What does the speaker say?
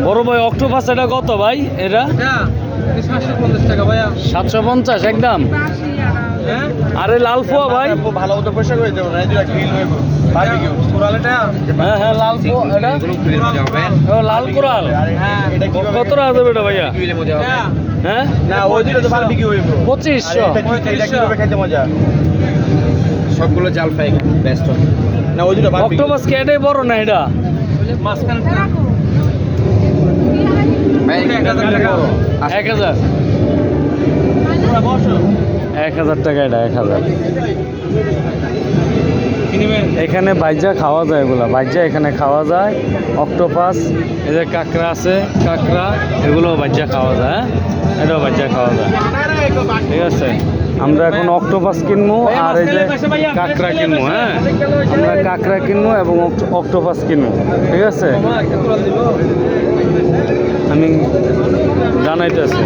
বড় ভাই অক্টোপাস এটা কত ভাই? এটা 750 টাকা ভাইয়া। 750 একদম। আরে লাল পোয়া ভাই, ভালো মতো পয়সা করে দেবো না, এটা গ্রিল হইব বারবিকিউ কোরালটা। হ্যাঁ হ্যাঁ লাল পোয়া এটা ও লাল কোরাল। হ্যাঁ এটা কি কত টাকা দেবে এটা ভাইয়া? গ্রিলের মধ্যে হবে হ্যাঁ না, ওই দুটো তো বারবিকিউ হইব 2500। এটা কি হবে খেতে মজা, সবগুলো জাল ফ্রাই বেস্ট না, ওই দুটো বারবিকিউ। অক্টোপাস কি এটাই বড় না এটা? মাসখান ভাই 1000 টাকা 1000 1000 টাকা এটা 1000। এখানে বাইজা খাওয়া যায়, এগুলা বাইজা এখানে খাওয়া যায়। অক্টোপাস, এই যে কাঁকড়া আছে, কাঁকড়া এগুলো বাইজা খাওয়া যায়। হ্যাঁ এটাও বাইজা খাওয়া যায়, ঠিক আছে। আমরা এখন অক্টোপাস কিনবো আর এই যে কাঁকড়া কিনবো। হ্যাঁ আমরা কাঁকড়া কিনবো এবং অক্টোপাস কিনবো, ঠিক আছে। আমি জানাইতেছি।